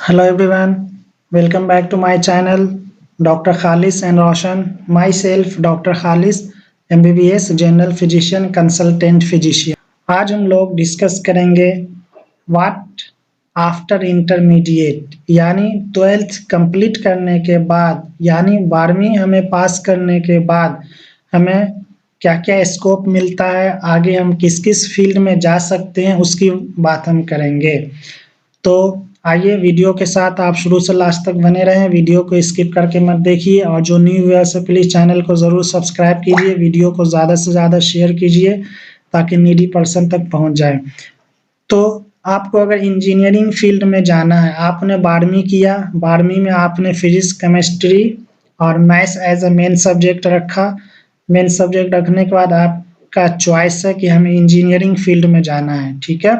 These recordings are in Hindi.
Hello everyone, welcome back to my channel Dr. Khalis and Roshan. Myself Dr. Khalis, MBBS General Physician Consultant Physician. आज हम लोग डिस्कस करेंगे व्हाट आफ्टर इंटरमीडिएट यानी 12th कंप्लीट करने के बाद यानी 12वीं हमें पास करने के बाद हमें क्या-क्या स्कोप मिलता है, आगे हम किस-किस फील्ड में जा सकते हैं उसकी बात हम करेंगे। तो आइए वीडियो के साथ आप शुरू से लास्ट तक बने रहें, वीडियो को स्किप करके मत देखिए और जो न्यू व्यूअर्स है प्लीज़ चैनल को ज़रूर सब्सक्राइब कीजिए, वीडियो को ज़्यादा से ज़्यादा शेयर कीजिए ताकि नीडी पर्सन तक पहुंच जाए। तो आपको अगर इंजीनियरिंग फील्ड में जाना है, आपने 12वीं किया, 12वीं में आपने फिजिक्स, केमिस्ट्री और maths as a main subject रखा। मेन सब्जेक्ट रखने के बाद आपका चॉइस है कि हमें इंजीनियरिंग फील्ड में जाना है, ठीक है।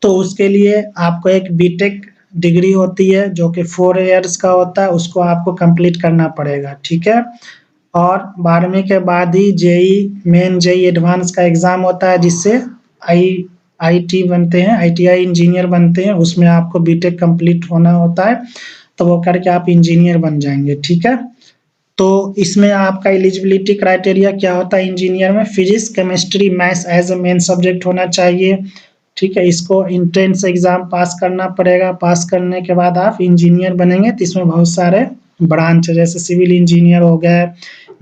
तो उसके लिए आपको एक बीटेक डिग्री होती है जो कि 4 इयर्स का होता है, उसको आपको कंप्लीट करना पड़ेगा, ठीक है। और 12वीं के बाद ही मेन जेईई एडवांस का एग्ज़ाम होता है जिससे आईटी बनते हैं, आईटीआई इंजीनियर बनते हैं, उसमें आपको बीटेक कंप्लीट होना होता है, तो वो करके आप इंजीनियर बन जाएंगे, ठीक है। तो इसमें आपका एलिजिबिलिटी क्राइटेरिया क्या होता है इंजीनियर में? Physics, chemistry, maths as a main subject होना चाहिए, ठीक है। इसको एंट्रेंस एग्जाम पास करना पड़ेगा, पास करने के बाद आप इंजीनियर बनेंगे। तो इसमें बहुत सारे ब्रांच है, जैसे सिविल इंजीनियर हो गए,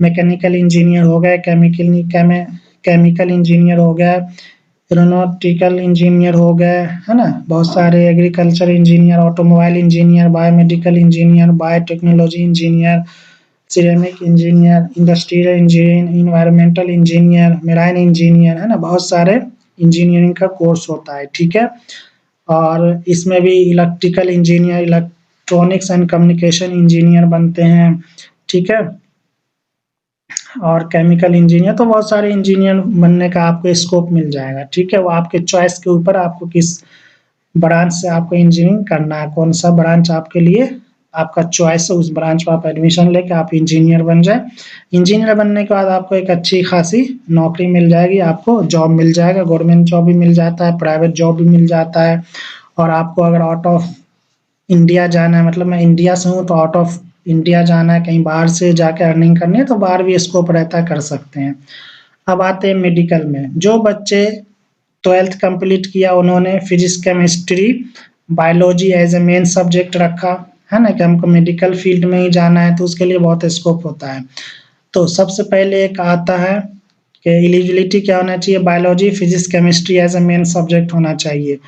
मैकेनिकल इंजीनियर हो गए, केमिकल इंजीनियर हो गए, एरोनॉटिकल इंजीनियर हो गए, है ना। बहुत सारे agriculture engineer, automobile engineer, biomedical engineer, biotechnology engineer, ceramic engineer, industrial engineer, environmental engineer, marine engineer, है ना। बहुत सारे इंजीनियरिंग का कोर्स होता है, ठीक है। और इसमें भी electrical engineer, electronics and communication engineer बनते हैं, ठीक है। और केमिकल इंजीनियर, तो बहुत सारे इंजीनियर बनने का आपको स्कोप मिल जाएगा, ठीक है। वो आपके चॉइस के ऊपर आपको किस ब्रांच से आपको इंजीनियरिंग करना है, कौन सा ब्रांच आपके लिए आपका चॉइस है, उस ब्रांच में आप एडमिशन लेके आप इंजीनियर बन जाए। इंजीनियर बनने के बाद आपको एक अच्छी खासी नौकरी मिल जाएगी, आपको जॉब मिल जाएगा, गवर्नमेंट जॉब भी मिल जाता है, प्राइवेट जॉब भी मिल जाता है। और आपको अगर आउट ऑफ इंडिया जाना है, मतलब मैं इंडिया से हूँ तो आउट ऑफ इंडिया जाना है, कहीं बाहर से जाके अर्निंग करनी है, तो बाहर भी स्कोप रहता है, कर सकते हैं। अब आते हैं मेडिकल में। जो बच्चे 12th कंप्लीट किया उन्होंने physics, chemistry, biology as a main subject रखा, है ना, कि हमको मेडिकल फील्ड में ही जाना है, तो उसके लिए बहुत स्कोप होता है। तो सबसे पहले एक आता है कि एलिजिबिलिटी क्या होना चाहिए, biology, physics, chemistry as a main subject होना चाहिए।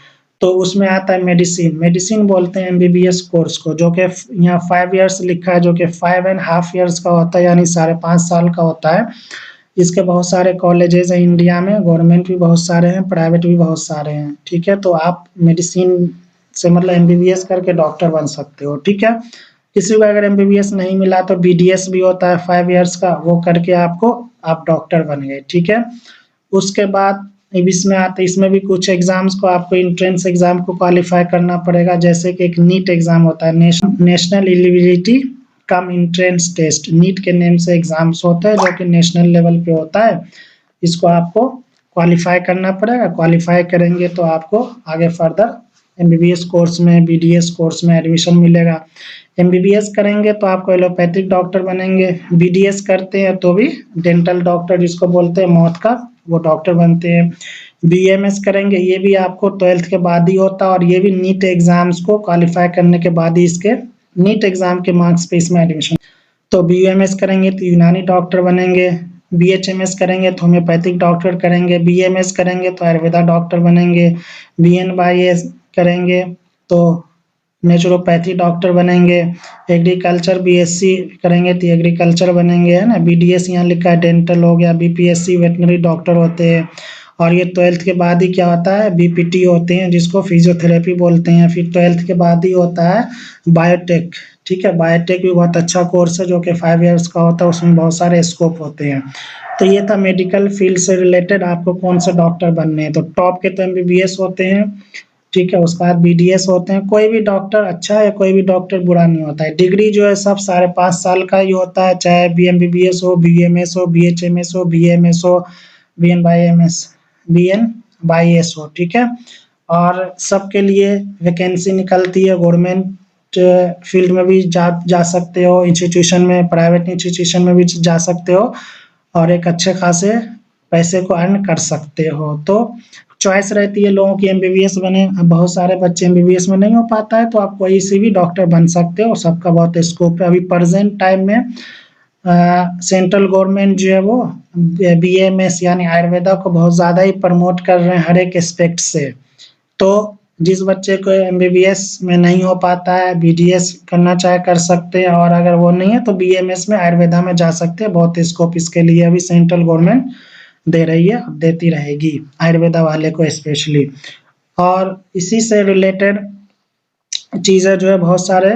तो उसमें आता है मेडिसिन। मेडिसिन बोलते हैं एमबीबीएस कोर्स को, जो कि यहाँ 5 इयर्स लिखा है, जो कि 5.5 इयर्स का होता है, यानी 5.5 साल का होता है। इसके बहुत सारे कॉलेजेस हैं इंडिया में, गवर्नमेंट भी बहुत सारे हैं, प्राइवेट भी बहुत सारे हैं, ठीक है। तो आप मेडिसिन से मतलब एमबीबीएस करके डॉक्टर बन सकते हो, ठीक है। किसी को अगर एमबीबीएस नहीं मिला तो बीडीएस भी होता है 5 इयर्स का, वो करके आप डॉक्टर बन गए, ठीक है। उसके बाद अब इसमें आते, इसमें भी कुछ एग्जाम्स को आपको एंट्रेंस एग्जाम को क्वालिफाई करना पड़ेगा, जैसे कि एक नीट एग्जाम होता है, national eligibility cum entrance test, NEET के नेम से एग्जाम्स होते हैं, जो कि नेशनल लेवल पे होता है। इसको आपको क्वालिफाई करना पड़ेगा, क्वालिफाई करेंगे तो आपको आगे फर्दर एमबीबीएस कोर्स में, बीडीएस कोर्स में एडमिशन मिलेगा। एमबीबीएस करेंगे तो आपको एलोपैथिक डॉक्टर बनेंगे, बीडीएस करते हैं तो भी डेंटल डॉक्टर जिसको बोलते हैं मौत का, वो डॉक्टर बनते हैं। बीएमएस करेंगे, ये भी आपको 12th के बाद ही होता है, और ये भी नीट एग्जाम्स को क्वालिफाई करने के बाद ही इसके नीट एग्जाम के मार्क्स पे इसमें एडमिशन। तो बीएमएस करेंगे तो यूनानी डॉक्टर बनेंगे, बीएचएमएस करेंगे तो होम्योपैथिक डॉक्टर करेंगे, बीएमएस करेंगे तो आयुर्वेदा डॉक्टर बनेंगे, बीएनवाईएस करेंगे तो नेचुरोपैथी डॉक्टर बनेंगे, एग्रीकल्चर बीएससी करेंगे तो एग्रीकल्चर बनेंगे, है ना। बीडीएस यहाँ लिखा है डेंटल हो गया, बीपीएससी वेटनरी डॉक्टर होते हैं। और ये 12th के बाद ही क्या होता है, बीपीटी होते हैं जिसको फिजियोथेरेपी बोलते हैं। फिर 12th के बाद ही होता है बायोटेक, ठीक है। बायोटेक भी बहुत अच्छा कोर्स है, जो कि 5 इयर्स का होता है, उसमें बहुत सारे स्कोप होते हैं। तो ये था मेडिकल फील्ड से रिलेटेड आपको कौन सा डॉक्टर बनने हैं। तो टॉप के तो एमबीबीएस होते हैं, ठीक है। उसके बाद बीडीएस होते हैं। कोई भी डॉक्टर अच्छा है, कोई भी डॉक्टर बुरा नहीं होता है। डिग्री जो है सब 5.5 साल का ही होता है, चाहे बीएमबीबीएस हो, बीएमएस हो, बीएचएमएस हो, बीएमएस हो, बीएनवाईएस हो, ठीक है। और सबके लिए वैकेंसी निकलती है, गवर्नमेंट फील्ड में भी जा सकते हो, इंस्टीट्यूशन में, प्राइवेट इंस्टीट्यूशन में भी जा सकते हो और एक अच्छे खासे पैसे को अर्न कर सकते हो। तो चॉइस रहती है लोगों की एमबीबीएस बने। अब बहुत सारे बच्चे एमबीबीएस में नहीं हो पाता है तो आप कोई से भी डॉक्टर बन सकते हो, सबका बहुत स्कोप है। अभी प्रेजेंट टाइम में सेंट्रल गवर्नमेंट जो है वो बीएमएस यानी आयुर्वेदा को बहुत ज़्यादा ही प्रमोट कर रहे हैं हर एक एस्पेक्ट से। तो जिस बच्चे को एमबीबीएस में नहीं हो पाता है, बीडीएस करना चाहे कर सकते हैं, और अगर वो नहीं है तो बीएमएस में आयुर्वेदा में जा सकते हैं। बहुत स्कोप इसके लिए अभी सेंट्रल गवर्नमेंट दे रही है, देती रहेगी आयुर्वेदा वाले को स्पेशली। और इसी से रिलेटेड चीज़ें जो है बहुत सारे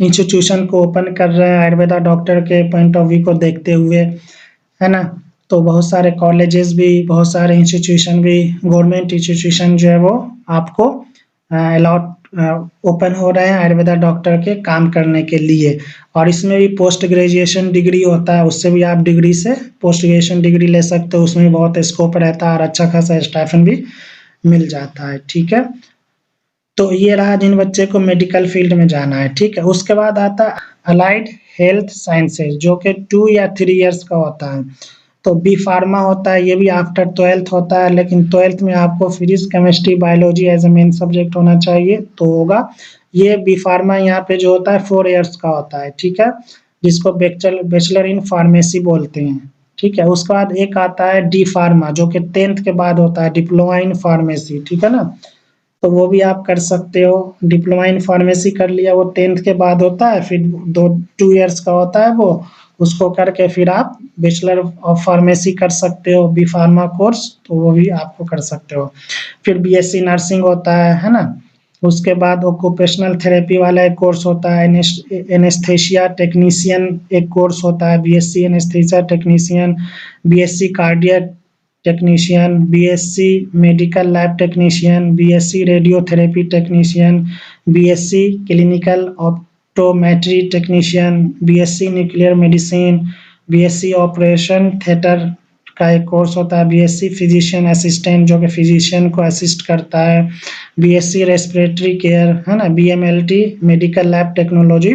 इंस्टीट्यूशन को ओपन कर रहे हैं आयुर्वेदा डॉक्टर के पॉइंट ऑफ व्यू को देखते हुए, है ना। तो बहुत सारे कॉलेजेस भी, बहुत सारे इंस्टीट्यूशन भी, गवर्नमेंट इंस्टीट्यूशन जो है वो आपको अलॉट ओपन हो रहे हैं आयुर्वेदा डॉक्टर के काम करने के लिए। और इसमें भी पोस्ट ग्रेजुएशन डिग्री होता है, उससे भी आप डिग्री से पोस्ट ग्रेजुएशन डिग्री ले सकते हो, उसमें भी बहुत स्कोप रहता है और अच्छा खासा स्टाइपेंड भी मिल जाता है, ठीक है। तो ये रहा जिन बच्चे को मेडिकल फील्ड में जाना है, ठीक है। उसके बाद आता है अलाइड हेल्थ साइंसेज, जो कि 2 या 3 इयर्स का होता है। तो बी फार्मा होता है, ये भी आफ्टर 12th होता है, लेकिन 12th में आपको physics, chemistry, biology as a main subject होना चाहिए तो होगा। ये बी फार्मा यहाँ पे जो होता है 4 इयर्स का होता है, ठीक है, जिसको बैचलर इन फार्मेसी बोलते हैं, ठीक है। उसके बाद एक आता है डी फार्मा, जो कि 10th के बाद होता है, डिप्लोमा इन फार्मेसी, ठीक है ना। तो वो भी आप कर सकते हो। डिप्लोमा इन फार्मेसी कर लिया, वो 10th के बाद होता है, फिर 2 इयर्स का होता है वो, उसको करके फिर आप बैचलर ऑफ फार्मेसी कर सकते हो, बी फार्मा कोर्स, तो वो भी आपको कर सकते हो। फिर बीएससी नर्सिंग होता है ना। उसके बाद ऑक्यूपेशनल थेरेपी वाला एक कोर्स होता है, एनेस्थेशिया टेक्नीशियन एक कोर्स होता है, BSc anaesthesia technician, BSc cardiac technician, BSc medical lab technician, BSc radiotherapy technician, BSc clinical optometry technician, BSc nuclear medicine, BSc operation theatre का एक कोर्स होता है, बीएससी फिजिशियन असिस्टेंट, जो कि फिजिशियन को असिस्ट करता है, बीएससी रेस्पिरेटरी केयर, है ना, बीएमएलटी मेडिकल लैब टेक्नोलॉजी,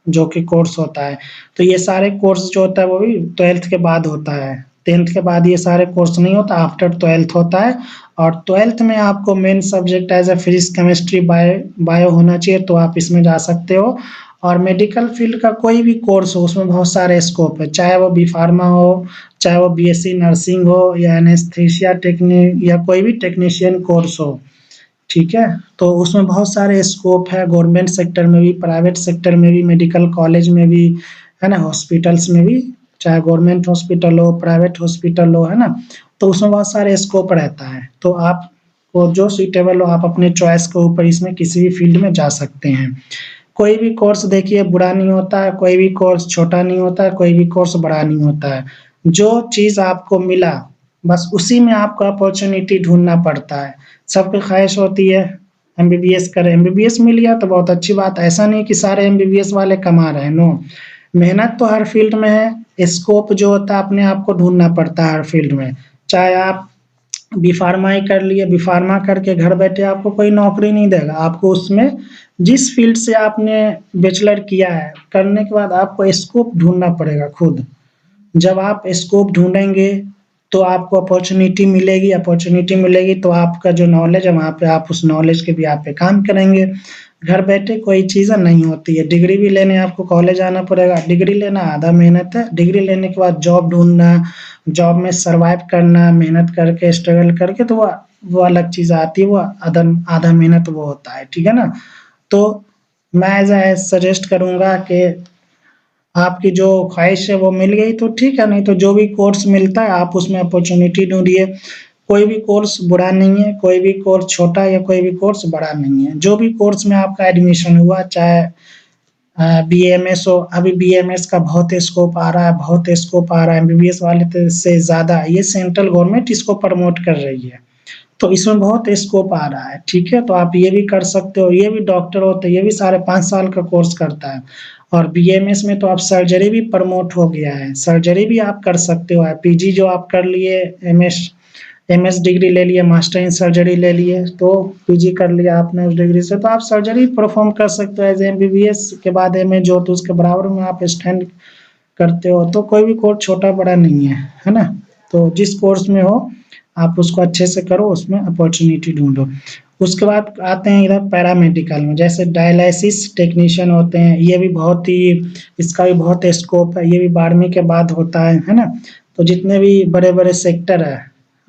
जो कि कोर्स होता है। तो ये सारे कोर्स जो होता है वो भी 12th के बाद होता है। 10th के बाद ये सारे कोर्स नहीं होता, आफ्टर 12th होता है। और 12th में आपको main subject as a physics, chemistry, bio होना चाहिए, तो आप इसमें जा सकते हो। और मेडिकल फील्ड का कोई भी कोर्स हो, उसमें बहुत सारे स्कोप है, चाहे वो बी फार्मा हो, चाहे वो बीएससी नर्सिंग हो, या एनेस्थीसिया टेक्निक, या कोई भी टेक्नीशियन कोर्स हो, ठीक है। तो उसमें बहुत सारे स्कोप है, गवर्नमेंट सेक्टर में भी, प्राइवेट सेक्टर में भी, मेडिकल कॉलेज में भी, है ना, हॉस्पिटल्स में भी, चाहे गवर्नमेंट हॉस्पिटल हो, प्राइवेट हॉस्पिटल हो, है ना। तो उसमें बहुत सारे स्कोप रहता है, तो आपको जो सूटेबल हो आप अपने चॉइस के ऊपर इसमें किसी भी फील्ड में जा सकते हैं। कोई भी कोर्स देखिए बुरा नहीं होता है, कोई भी कोर्स छोटा नहीं होता है, कोई भी कोर्स बड़ा नहीं होता है। जो चीज़ आपको मिला बस उसी में आपको अपॉर्चुनिटी ढूंढना पड़ता है। सबकी ख्वाहिश होती है एमबीबीएस करें, एमबीबीएस मिल गया तो बहुत अच्छी बात, ऐसा नहीं कि सारे एमबीबीएस वाले कमा रहे हैं, नो। मेहनत तो हर फील्ड में है, स्कोप जो होता है अपने आप को ढूंढना पड़ता है हर फील्ड में। चाहे आप बी फार्मा ही कर लिए, बी फार्मा करके घर बैठे आपको कोई नौकरी नहीं देगा, आपको उसमें जिस फील्ड से आपने बैचलर किया है करने के बाद आपको स्कोप ढूंढना पड़ेगा खुद। जब आप स्कोप ढूंढेंगे तो आपको अपॉर्चुनिटी मिलेगी, अपॉर्चुनिटी मिलेगी तो आपका जो नॉलेज है वहाँ पे आप उस नॉलेज के भी आप पे काम करेंगे। घर बैठे कोई चीज़ नहीं होती है, डिग्री भी लेने आपको कॉलेज आना पड़ेगा, डिग्री लेना आधा मेहनत है, डिग्री लेने के बाद जॉब ढूंढना, जॉब में सर्वाइव करना, मेहनत करके स्ट्रगल करके, तो वो अलग चीज़ आती है, वो आधा मेहनत वो होता है, ठीक है ना। तो मैं सजेस्ट करूँगा कि आपकी जो ख्वाहिश है वो मिल गई तो ठीक है, नहीं तो जो भी कोर्स मिलता है आप उसमें अपॉर्चुनिटी ढूंढिए। कोई भी कोर्स बुरा नहीं है, कोई भी कोर्स छोटा या कोई भी कोर्स बड़ा नहीं है। जो भी कोर्स में आपका एडमिशन हुआ, चाहे बीएमएस हो, अभी बीएमएस का बहुत स्कोप आ रहा है, बहुत स्कोप आ रहा है, एमबीबीएस वाले से ज़्यादा ये सेंट्रल गवर्नमेंट इसको प्रमोट कर रही है, तो इसमें बहुत स्कोप आ रहा है, ठीक है। तो आप ये भी कर सकते हो, ये भी डॉक्टर होते हैं, ये भी 5.5 साल का कोर्स करता है। और बीएमएस में तो आप सर्जरी भी प्रमोट हो गया है, सर्जरी भी आप कर सकते हो। पीजी जो आप कर लिए, एमएस डिग्री ले लिए, मास्टर इन सर्जरी ले लिए, तो पीजी कर लिया आपने उस डिग्री से, तो आप सर्जरी परफॉर्म कर सकते हो एज एमबीबीएस के बाद एमए जो, तो उसके बराबर में आप स्टैंड करते हो। तो कोई भी कोर्स छोटा बड़ा नहीं है ना। तो जिस कोर्स में हो आप उसको अच्छे से करो, उसमें अपॉर्चुनिटी ढूंढो। उसके बाद आते हैं इधर पैरामेडिकल में, जैसे डायलिसिस टेक्नीशियन होते हैं, ये भी बहुत ही, इसका भी बहुत स्कोप है, ये भी 12वीं के बाद होता है ना। तो जितने भी बड़े बड़े सेक्टर है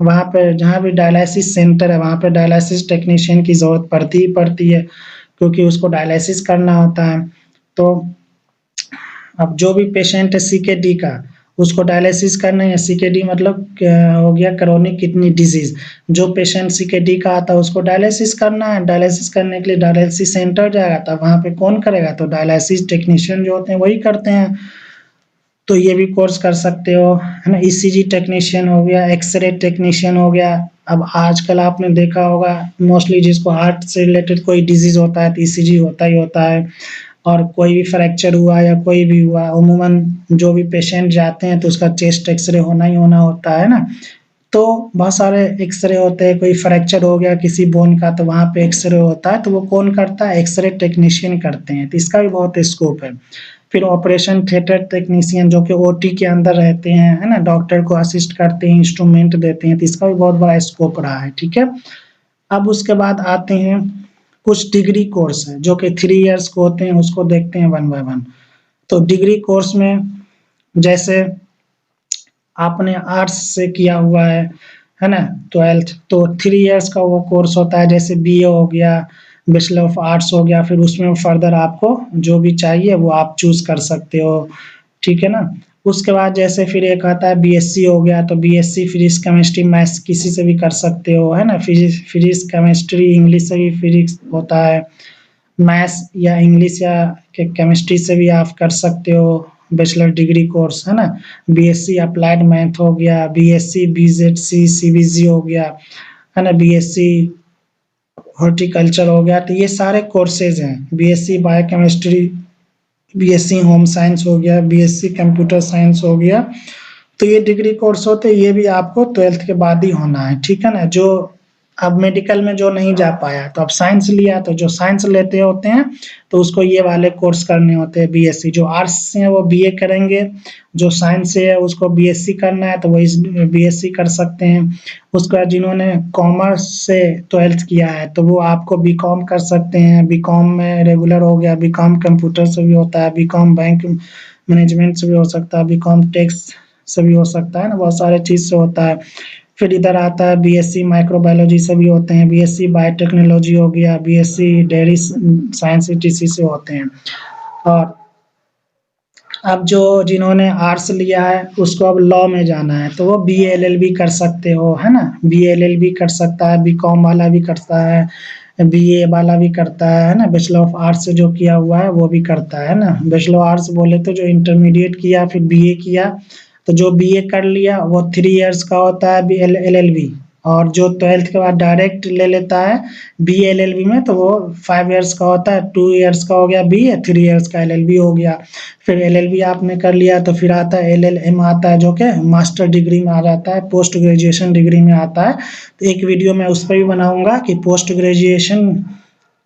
वहाँ पे, जहाँ भी डायलिसिस सेंटर है वहाँ पे डायलिसिस टेक्नीशियन की जरूरत पड़ती ही पड़ती है, क्योंकि उसको डायलिसिस करना होता है। तो अब जो भी पेशेंट है सीकेडी का, उसको डायलिसिस करना है। सीकेडी मतलब हो गया क्रोनिक किडनी डिजीज। जो पेशेंट सीकेडी का आता है उसको डायलिसिस करना है। डायलिसिस करने के लिए डायलिसिस सेंटर जाएगा, तब वहाँ पे कौन करेगा, तो डायलिसिस टेक्नीशियन जो होते हैं वही करते हैं। तो ये भी कोर्स कर सकते हो, है ना। ईसीजी टेक्नीशियन हो गया, एक्सरे टेक्नीशियन हो गया। अब आजकल आपने देखा होगा मोस्टली जिसको हार्ट से रिलेटेड कोई डिजीज होता है तो ईसीजी होता ही होता है। और कोई भी फ्रैक्चर हुआ या कोई भी हुआ, उमूमन जो भी पेशेंट जाते हैं तो उसका चेस्ट एक्सरे होना ही होना होता है ना। तो बहुत सारे एक्सरे होते हैं, कोई फ्रैक्चर हो गया किसी बोन का तो वहाँ पे एक्सरे होता है, तो वो कौन करता है, एक्सरे टेक्नीशियन करते हैं। तो इसका भी बहुत स्कोप है। फिर ऑपरेशन थिएटर टेक्नीशियन जो कि ओटी के अंदर रहते हैं, है ना, डॉक्टर को असिस्ट करते हैं, इंस्ट्रूमेंट देते हैं, तो इसका भी बहुत बड़ा स्कोप रहा है। ठीक है। अब उसके बाद आते हैं कुछ डिग्री कोर्स है जो कि 3 इयर्स को होते हैं, उसको देखते हैं वन बाय वन। तो डिग्री कोर्स में जैसे आपने आर्ट्स से किया हुआ है ना, 12th, तो 3 इयर्स का वो कोर्स होता है। जैसे बीए हो गया, बैचलर ऑफ आर्ट्स हो गया, फिर उसमें फर्दर आपको जो भी चाहिए वो आप चूज कर सकते हो। ठीक है ना। उसके बाद जैसे फिर एक आता है बीएससी हो गया, तो बीएससी फिजिक्स केमिस्ट्री मैथ्स किसी से भी कर सकते हो, है ना। फिजिक्स केमिस्ट्री इंग्लिश से भी फिजिक्स होता है, मैथ्स या इंग्लिश या केमिस्ट्री से भी आप कर सकते हो बैचलर डिग्री कोर्स, है ना। बीएससी अप्लाइड मैथ हो गया, बीएससी बीजेडसी सीबीसी हो गया, है ना, बीएससी हॉर्टिकल्चर हो गया। तो ये सारे कोर्सेज हैं। BSc biochemistry, BSc home science हो गया, बीएससी कंप्यूटर साइंस हो गया। तो ये डिग्री कोर्स होते हैं, ये भी आपको 12th के बाद ही होना है। ठीक है ना। जो अब मेडिकल में जो नहीं जा पाया तो अब साइंस लिया, तो जो साइंस लेते होते हैं तो उसको ये वाले कोर्स करने होते हैं बीएससी। जो आर्ट्स से है वो बीए करेंगे, जो साइंस से है उसको बीएससी करना है तो वो इस बीएससी कर सकते हैं। उसके बाद जिन्होंने कॉमर्स से 12th किया है तो वो आपको बीकॉम कर सकते हैं। बीकॉम में रेगुलर हो गया, बीकॉम कंप्यूटर से भी होता है, बीकॉम बैंक मैनेजमेंट से भी हो सकता है, बीकॉम टैक्स से भी हो सकता है ना, बहुत सारे चीज से होता है। फिर इधर आता है बीएससी माइक्रोबायोलॉजी से भी होते हैं, बीएससी बायोटेक्नोलॉजी हो गया, बीएससी डेयरी साइंस ईटीसी से होते हैं। और अब जो जिन्होंने आर्ट्स लिया है उसको अब लॉ में जाना है तो वो बीए एलएलबी कर सकते हो, है ना। बीए एलएलबी कर सकता है, बीकॉम वाला भी करता है, बीए वाला भी करता है ना। बैचलर ऑफ आर्ट्स से जो किया हुआ है वो भी करता है ना। बैचलर आर्ट्स बोले तो जो इंटरमीडिएट किया फिर बीए किया, तो जो बीए कर लिया वो 3 इयर्स का होता है एलएलबी। और जो 12th के बाद डायरेक्ट ले लेता है बीए एलएलबी में तो वो 5 इयर्स का होता है। 2 इयर्स का हो गया बीए, 3 इयर्स का एलएलबी हो गया। फिर एलएलबी आपने कर लिया तो फिर आता है एलएलएम आता है जो कि मास्टर डिग्री में आ जाता है, पोस्ट ग्रेजुएशन डिग्री में आता है। तो एक वीडियो मैं उस पर भी बनाऊंगा कि पोस्ट ग्रेजुएशन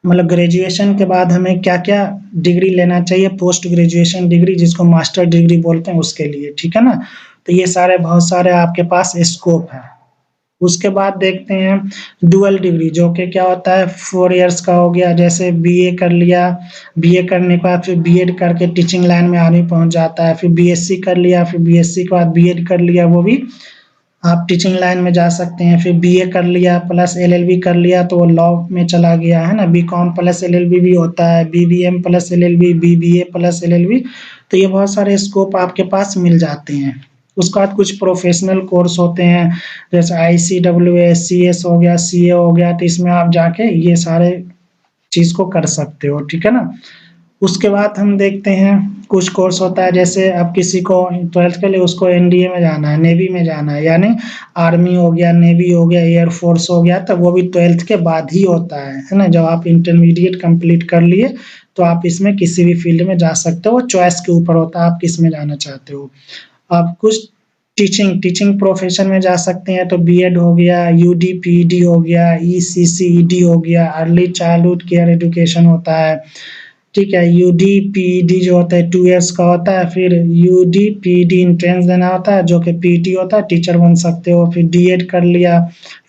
मतलब ग्रेजुएशन के बाद हमें क्या क्या डिग्री लेना चाहिए, पोस्ट ग्रेजुएशन डिग्री जिसको मास्टर डिग्री बोलते हैं उसके लिए। ठीक है ना। तो ये सारे बहुत सारे आपके पास स्कोप है। उसके बाद देखते हैं डुअल डिग्री जो कि क्या होता है 4 इयर्स का हो गया। जैसे बीए कर लिया, बीए करने के बाद फिर बीएड करके टीचिंग लाइन में आदमी पहुंच जाता है। फिर बीएससी कर लिया, फिर बीएससी के बाद बीएड कर लिया, वो भी आप टीचिंग लाइन में जा सकते हैं। फिर बीए कर लिया प्लस एलएलबी कर लिया तो वो लॉ में चला गया, है ना। बीकॉम प्लस एलएलबी भी होता है, BBM plus LLB, BBA plus LLB. तो ये बहुत सारे स्कोप आपके पास मिल जाते हैं। उसके बाद कुछ प्रोफेशनल कोर्स होते हैं जैसे आईसीडब्ल्यूएस, सीएस हो गया, सीए हो गया। तो इसमें आप जाके ये सारे चीज को कर सकते हो। ठीक है ना। उसके बाद हम देखते हैं कुछ कोर्स होता है जैसे अब किसी को 12th के लिए उसको एनडीए में जाना है, नेवी में जाना है, यानी आर्मी हो गया, नेवी हो गया, एयरफोर्स हो गया, तो वो भी 12th के बाद ही होता है ना। जब आप इंटरमीडिएट कंप्लीट कर लिए तो आप इसमें किसी भी फील्ड में जा सकते हो, वो चॉइस के ऊपर होता है आप किस में जाना चाहते हो। अब कुछ टीचिंग प्रोफेशन में जा सकते हैं तो बीएड हो गया, यूडी पीईडी हो गया, ईसीसीईडी हो गया, अर्ली चाइल्डहुड केयर एजुकेशन होता है, ठीक है। यूडी पीईडी जो होता है 2 इयर्स का होता है, फिर यूडी पीईडी एंट्रेंस देना होता है जो कि पीटी होता है, टीचर बन सकते हो। फिर डीएड कर लिया,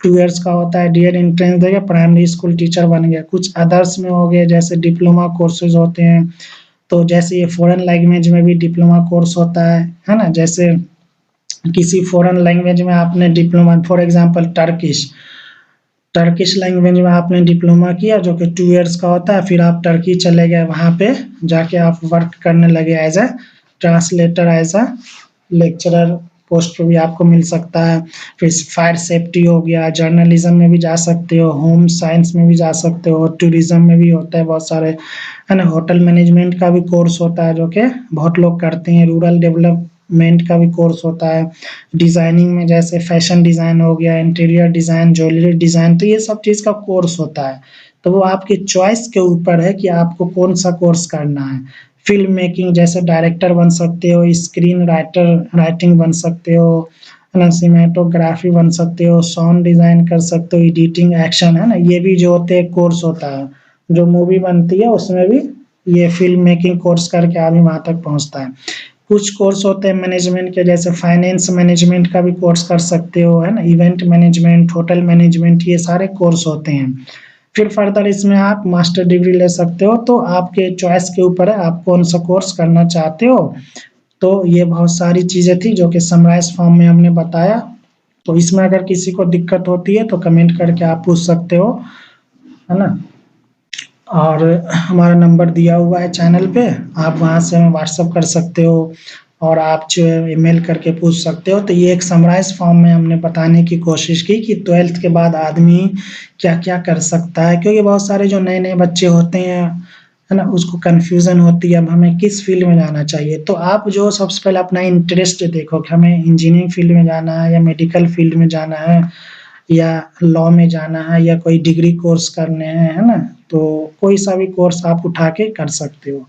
2 इयर्स का होता है, डीएड एंट्रेंस देगा, प्राइमरी स्कूल टीचर बन गया। कुछ अदर्स में हो गए जैसे डिप्लोमा कोर्सेज होते हैं, तो जैसे ये फॉरेन लैंग्वेज में भी डिप्लोमा कोर्स होता है ना। जैसे किसी फॉरेन लैंग्वेज में आपने diploma, for example Turkish language में आपने डिप्लोमा किया जो कि 2 इयर्स का होता है, फिर आप टर्की चले गए, वहाँ पे जाके आप वर्क करने लगे as a translator, as a lecturer post पे भी आपको मिल सकता है। फिर फायर सेफ्टी हो गया, जर्नलिज्म में भी जा सकते हो, होम साइंस में भी जा सकते हो, टूरिज्म में भी होता है बहुत सारे, है ना। होटल मैनेजमेंट का भी कोर्स होता है जो कि बहुत लोग करते हैं, रूरल डेवलपमेंट का भी कोर्स होता है, डिज़ाइनिंग में जैसे फैशन डिज़ाइन हो गया, इंटीरियर डिज़ाइन, ज्वेलरी डिज़ाइन, तो ये सब चीज़ का कोर्स होता है। तो वो आपकी चॉइस के ऊपर है कि आपको कौन-सा कोर्स करना है। फ़िल्म मेकिंग जैसे डायरेक्टर बन सकते हो, स्क्रीन राइटिंग बन सकते हो, है ना, सिनेमेटोग्राफी बन सकते हो, साउंड डिज़ाइन कर सकते हो, एडिटिंग, एक्शन, है ना, ये भी जो होते हैं कोर्स होता है। जो मूवी बनती है उसमें भी ये फ़िल्म मेकिंग कोर्स करके आदमी वहाँ तक पहुँचता है। कुछ कोर्स होते हैं मैनेजमेंट के, जैसे फाइनेंस मैनेजमेंट का भी कोर्स कर सकते हो, है ना, इवेंट मैनेजमेंट, होटल मैनेजमेंट, ये सारे कोर्स होते हैं। फिर फर्दर इसमें आप मास्टर डिग्री ले सकते हो, तो आपके चॉइस के ऊपर है आप कौन-सा कोर्स करना चाहते हो। तो ये बहुत सारी चीज़ें थी जो कि समराइज़ फॉर्म में हमने बताया। तो इसमें अगर किसी को दिक्कत होती है तो कमेंट करके आप पूछ सकते हो, है ना। और हमारा नंबर दिया हुआ है चैनल पे, आप वहाँ से हमें व्हाट्सएप कर सकते हो और आप जो है ईमेल करके पूछ सकते हो। तो ये एक समराइज़ फॉर्म में हमने बताने की कोशिश की कि 12th के बाद आदमी क्या-क्या कर सकता है, क्योंकि बहुत सारे जो नए-नए बच्चे होते हैं, है ना, उसको कन्फ्यूज़न होती है अब हमें किस फ़ील्ड में जाना चाहिए। तो आप जो सबसे पहले अपना इंटरेस्ट देखो कि हमें इंजीनियरिंग फ़ील्ड में जाना है या मेडिकल फ़ील्ड में जाना है या लॉ में जाना है या कोई डिग्री कोर्स करने हैं, है ना? तो कोई सा भी कोर्स आप उठा के कर सकते हो।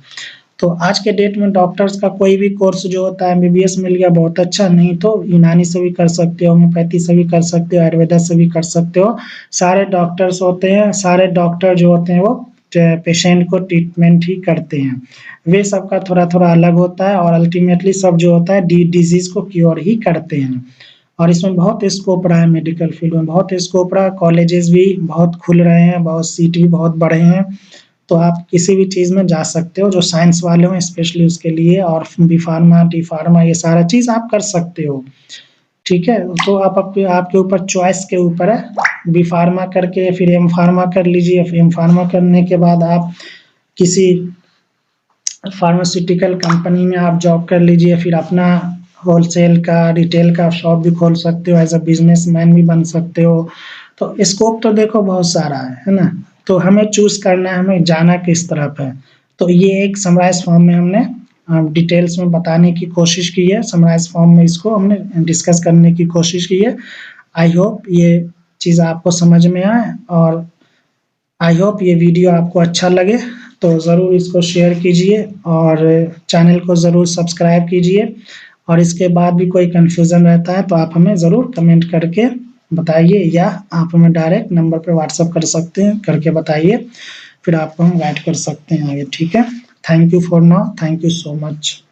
तो आज के डेट में डॉक्टर्स का कोई भी कोर्स जो होता है एमबीबीएस मिल गया बहुत अच्छा, नहीं तो यूनानी से भी कर सकते हो, होम्योपैथी से भी कर सकते हो, आयुर्वेदा से भी कर सकते हो। सारे डॉक्टर्स होते हैं, सारे डॉक्टर जो होते हैं वो पेशेंट को ट्रीटमेंट ही करते हैं। वे सबका थोड़ा-थोड़ा अलग होता है और अल्टीमेटली सब जो होता है डिजीज़ को क्योर ही करते हैं। और इसमें बहुत स्कोप रहा है, मेडिकल फील्ड में बहुत स्कोप रहा है, कॉलेजेस भी बहुत खुल रहे हैं, बहुत सीट भी बहुत बढ़े हैं। तो आप किसी भी चीज़ में जा सकते हो, जो साइंस वाले हों स्पेशली उसके लिए, और बी फार्मा, डी फार्मा, ये सारा चीज़ आप कर सकते हो, ठीक है? तो आप आपके ऊपर चॉइस के ऊपर है, बी फार्मा करके फिर एम फार्मा कर लीजिए, फिर एम फार्मा करने के बाद आप किसी फार्मास्यूटिकल कंपनी में आप जॉब कर लीजिए, फिर अपना होलसेल का, रिटेल का शॉप भी खोल सकते हो, एज़ अ बिज़नेसमैन भी बन सकते हो। तो स्कोप तो देखो बहुत सारा है ना? तो हमें चूज़ करना है, हमें जाना किस तरफ है। तो ये एक समराइज़ फॉर्म में हमने डिटेल्स में बताने की कोशिश की है, समराइज़ फॉर्म में इसको हमने डिस्कस करने की कोशिश की है। आई होप ये चीज़ आपको समझ में आए और आई होप ये वीडियो आपको अच्छा लगे, तो ज़रूर इसको शेयर कीजिए और चैनल को ज़रूर सब्सक्राइब कीजिए। और इसके बाद भी कोई कन्फ्यूज़न रहता है तो आप हमें ज़रूर कमेंट करके बताइए, या आप हमें डायरेक्ट नंबर पे व्हाट्सएप कर सकते हैं, करके बताइए, फिर आपको हम गाइड कर सकते हैं आगे, ठीक है? Thank you for now, thank you so much.